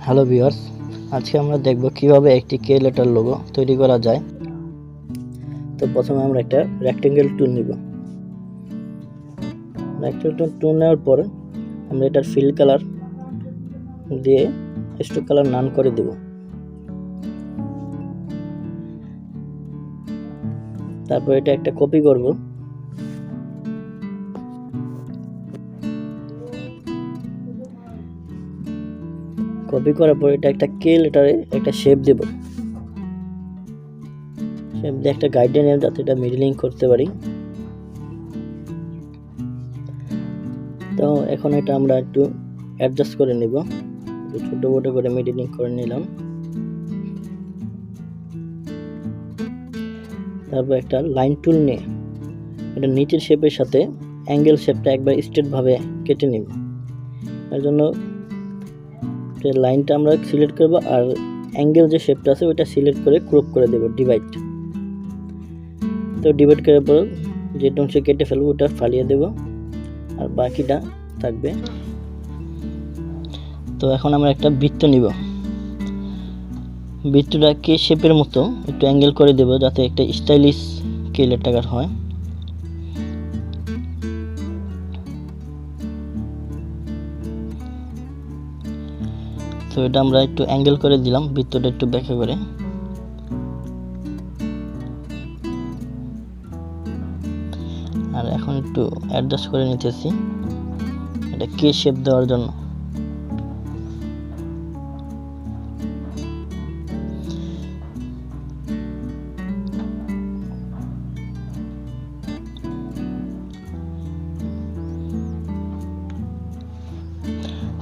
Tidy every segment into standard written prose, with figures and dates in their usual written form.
Hello viewers, আজকে আমরা দেখব কিভাবে একটি কে লেটার লোগো তৈরি করা যায়। তো প্রথমে আমরা একটা রেক্টেঙ্গেল টুল নিব। রেক্টেঙ্গেল টুল নেওয়ার পর আমরা এটার ফিল কালার দিয়ে স্ট্রোক কালার নান করে দেব। তারপর এটা একটা কপি করব। কপি করার পর এটা একটা কে লেটারে একটা শেপ দেব। শেপ দিয়ে একটা গাইডলাইন নেব যাতে এটা মিডলিং করতে পারি। তো এখন এটা আমরা একটু অ্যাডজাস্ট করে নেব। ছোট বড় করে মিডলিং করে নিলাম। তারপর একটা লাইন টুল নিয়ে এটা নিচের শেপের সাথে অ্যাঙ্গেল শেপটা একবার স্ট্রেট ভাবে কেটে নিব। এর জন্য লাইনটা আমরা সিলেক্ট করব আর অ্যাঙ্গেল যে শেপটা আছে ওটা সিলেক্ট করে ক্রপ করে দেব, ডিভাইড। তো ডিভাইড করার পর যে অংশ কেটে ফেলবো ওটা ফালিয়ে দেব আর বাকিটা থাকবে। তো এখন আমরা একটা বৃত্ত নিব। বৃত্তটা কে শেপের মতো একটু অ্যাঙ্গেল করে দেব যাতে একটা স্টাইলিশ কে লেটার হয়। তো এটা আমরা একটু অ্যাঙ্গেল করে দিলাম, বৃত্তটা একটু ব্যাখ্যা করে। আর এখন একটু অ্যাডজাস্ট করে নিতেছি এটা কে শেপ দেওয়ার জন্য।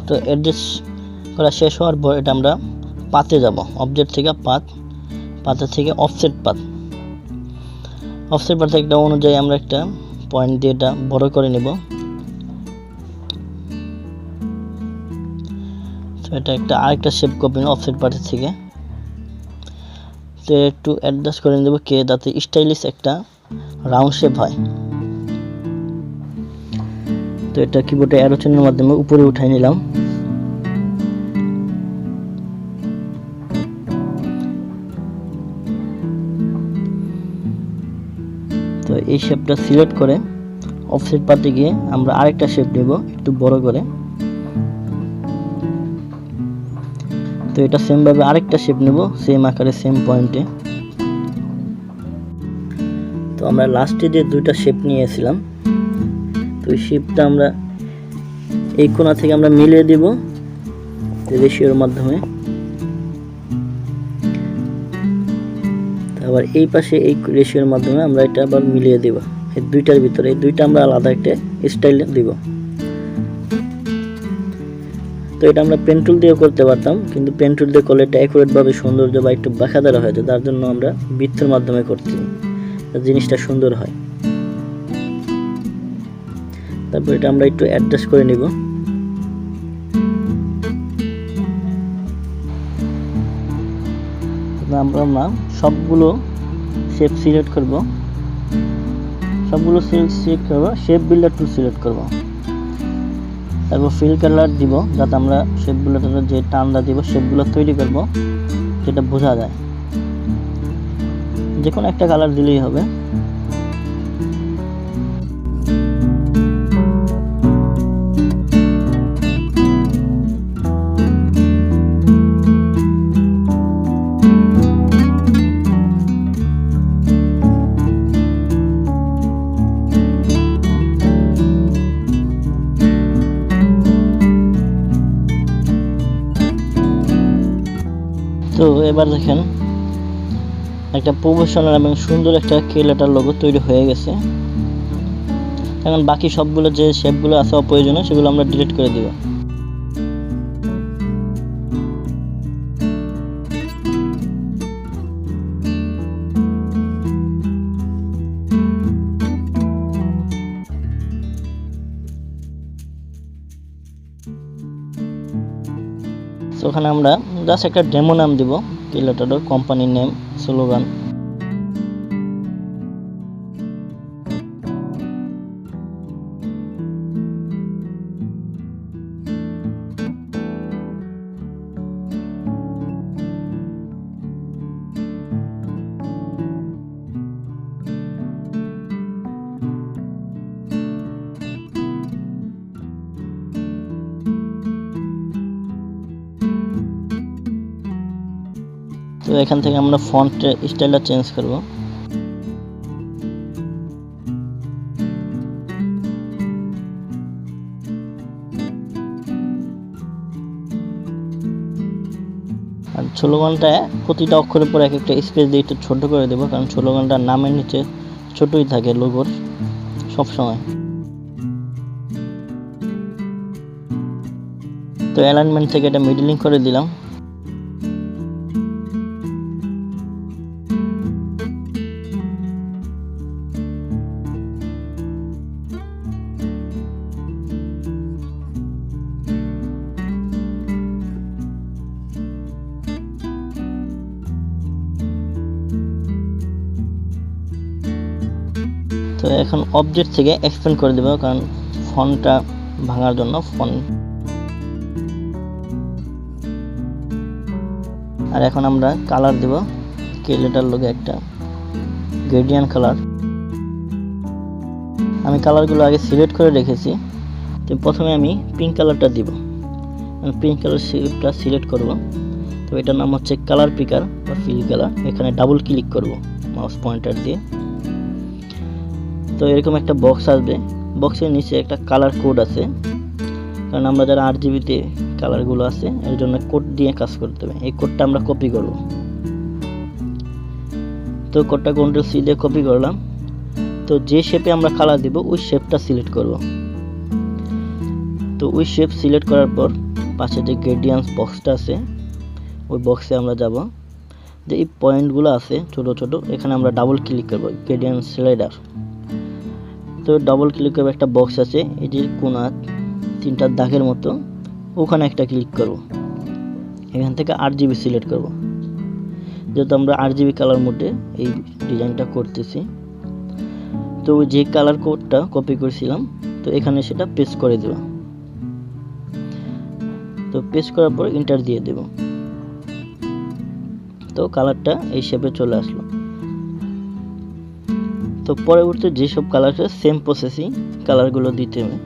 তো অ্যাডজাস্ট করা শেষ হওয়ার পর এটা আমরা পাতে যাব। অবজেক্ট থেকে পাতে থেকে অফসেট পাত একটা অনুযায়ী আমরা একটা পয়েন্ট দিয়ে এটা বড় করে নেব। তো এটা একটা আরেকটা শেপ কপি নেব অফসেট পাতের থেকে। তো একটু অ্যাডজাস্ট করে নেব কে যাতে স্টাইলিশ একটা রাউন্ড শেপ হয়। তো এটা কিবোর্ডে অ্যারো চিহ্নের মাধ্যমে উপরে উঠাই নিলাম। তো এই শেপটা সিলেক্ট করে অফসেট পাতে গিয়ে আমরা আরেকটা শেপ নেব একটু বড় করে। তো এটা সেম ভাবে আরেকটা শেপ নেব সেম আকারে সেম পয়েন্টে। তো আমরা লাস্টে যে দুইটা শেপ নিয়েছিলাম তো এই শেপটা আমরা এই কোণা থেকে আমরা মিলিয়ে দিব রেশিওর মাধ্যমে। আবার এই পাশে এই রেশিওর মাধ্যমে আমরা এটা আবার মিলিয়ে দেব। এই দুইটার ভিতরে এই দুইটা আমরা আলাদা একটা স্টাইল দিব। তো এটা আমরা পেন টুল দিয়েও করতে পারতাম, কিন্তু পেন টুল দিয়ে করলে এটা অ্যাকুরেট ভাবে সৌন্দর্য বা একটু বাঁকাদার হয়ে যায়, তার জন্য আমরা বৃত্তের মাধ্যমে করছি, জিনিসটা সুন্দর হয়। তারপর এটা আমরা একটু অ্যাডজাস্ট করে নিব। আমরা সবগুলো শেপ সিলেক্ট করব, শেপ বিল্ডার টুল সিলেক্ট করব। তারপর ফিল কালার দিব যাতে আমরা শেপগুলোতে যে টানটা দিব শেপগুলো তৈরি করব যেটা বোঝা যায়। যে কোনো একটা কালার দিলেই হবে। তো এবার দেখেন একটা প্রফেশনাল এবং সুন্দর একটা কে লেটার লোগো তৈরি হয়ে গেছে। এখন বাকি সবগুলো যে শেপগুলো আছে অপ্রয়োজনীয় সেগুলো আমরা ডিলিট করে দিব। তো ওখানে আমরা জাস্ট একটা ডেমো নাম দিব, কে লেটারের কোম্পানির নেম, স্লোগান। তো এখান থেকে আমরা ফন্ট স্টাইলটা চেঞ্জ করব। আর স্লোগানটা প্রতিটা অক্ষরের পর এক একটা স্পেস দিয়ে একটু ছোট করে দেবো, কারণ স্লোগানটা নামের নিচে ছোটই থাকে লোগোর সব সময়। তো অ্যালাইনমেন্ট থেকে এটা মিডলিং করে দিলাম। তো এখন অবজেক্ট থেকে এক্সপ্যান্ড করে দেব, কারণ ফন্টটা ভাঙার জন্য ফন্ট। আর এখন আমরা কালার দেব, কেলেটার লগে একটা গ্রেডিয়েন্ট কালার। আমি কালারগুলো আগে সিলেক্ট করে রেখেছি। তো প্রথমে আমি পিঙ্ক কালারটা দিব, পিঙ্ক কালার শেপটা সিলেক্ট করব। তো এটার নাম হচ্ছে কালার পিকার বা ফিল কালার। এখানে ডাবল ক্লিক করব মাউস পয়েন্টার দিয়ে। তো এরকম একটা বক্স আসবে, বক্সের নিচে একটা কালার কোড আছে, কারণ আমরা যারা RGBতে কালারগুলো আছে এর জন্য কোড দিয়ে কাজ করতে হবে। এই কোডটা আমরা কপি করব। তো কোডটা Ctrl+C দিয়ে কপি করলাম। তো যে শেপে আমরা কালার দিব ওই শেপটা সিলেক্ট করব। তো ওই শেপ সিলেক্ট করার পর পাশে যে গ্রেডিয়েন্টস বক্সটা আছে ওই বক্সে আমরা যাব। যে এই পয়েন্টগুলো আছে ছোট ছোট, এখানে আমরা ডাবল ক্লিক করব, গ্রেডিয়েন্ট স্লাইডার। তো ডাবল ক্লিক করব, একটা বক্স আছে এই যে কোণা তিনটা দাগের মতো, ওখানে একটা ক্লিক করব। এখান থেকে RGB সিলেক্ট করব, যেহেতু আমরা RGB কালার মোডে এই ডিজাইনটা করতেছি। তো যে কালার কোডটা কপি করেছিলাম তো এখানে সেটা পেস্ট করে দেব। তো পেস্ট করার পর এন্টার দিয়ে দেব। তো কালারটা এই শেপে চলে আসলো। তো পরবর্তী যেসব কালার আছে সেম প্রসেসিং কালারগুলো দিতে হবে।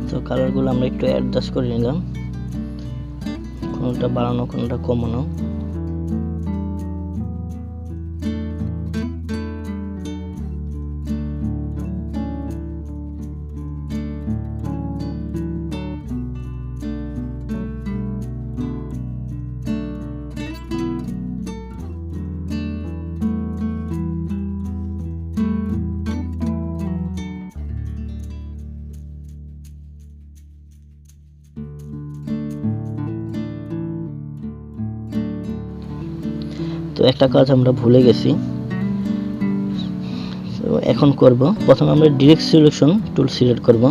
তো কালারগুলো আমরা একটু অ্যাডজাস্ট করে নিলাম, কোনটা বাড়ানো কোনটা কমানো। তো একটা কাজ আমরা ভুলে গেছি, তো এখন করব। প্রথমে আমরা ডিরেক্ট সিলেকশন টুল সিলেক্ট করব।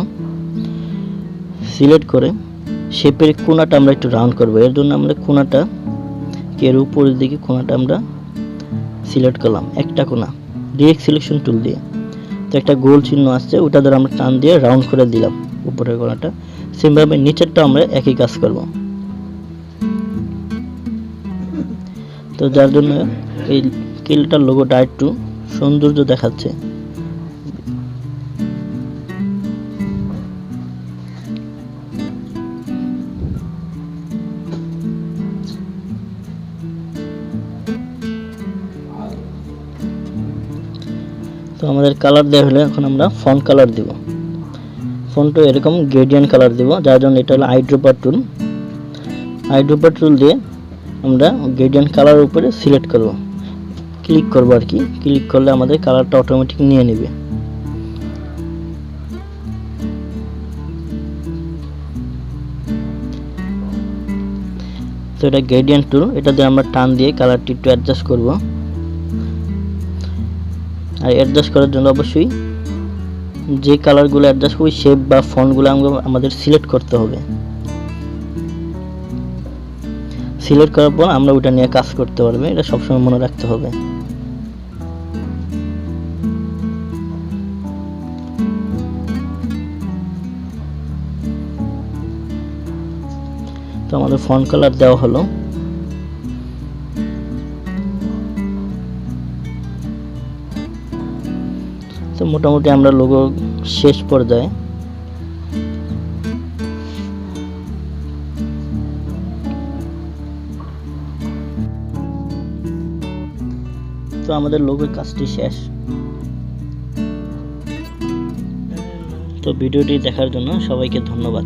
সিলেক্ট করে শেপের কোণাটা আমরা একটু রাউন্ড করব। এর জন্য আমরা কোণাটা এর উপরের দিকে কোণাটা আমরা সিলেক্ট করলাম, একটা কোণা ডিরেক্ট সিলেকশন টুল দিয়ে। তো একটা গোল চিহ্ন আসছে, ওটা ধরে আমরা টান দিয়ে রাউন্ড করে দিলাম উপরের কোণাটা। সেমভাবে নিচেরটা আমরা একই কাজ করব। তো যার জন্য এই কিলটার লোগোটা একটু সৌন্দর্য দেখাচ্ছে। তো আমাদের কালার দেওয়া হলে এখন আমরা ফন্ট কালার দিব। ফন্টও এরকম গ্রেডিয়েন্ট কালার দিব, যার জন্য এটা হলো আইড্রপার টুল। আইড্রপার টুল দিয়ে আমরা গ্রেডিয়েন্ট কালারের উপরে সিলেক্ট করব, ক্লিক করব আর কি। ক্লিক করলে আমাদের কালারটা অটোমেটিক নিয়ে নেবে। তো এটা গ্রেডিয়েন্ট টুল, এটা দিয়ে আমরা টান দিয়ে কালারটি একটু অ্যাডজাস্ট করব। আর অ্যাডজাস্ট করার জন্য অবশ্যই যে কালারগুলো অ্যাডজাস্ট করব শেপ বা ফন্টগুলো আমাদের সিলেক্ট করতে হবে। সিলেক্ট করার পর আমরা ওটা নিয়ে কাজ করতে পারবো, এটা সবসময় মনে রাখতে হবে। তো আমাদের ফন্ট কালার দেওয়া হলো। তো মোটামুটি আমরা লোগো শেষ পর্যায়ে। তো আমাদের লোগোর কাজটি শেষ। তো ভিডিওটি দেখার জন্য সবাইকে ধন্যবাদ।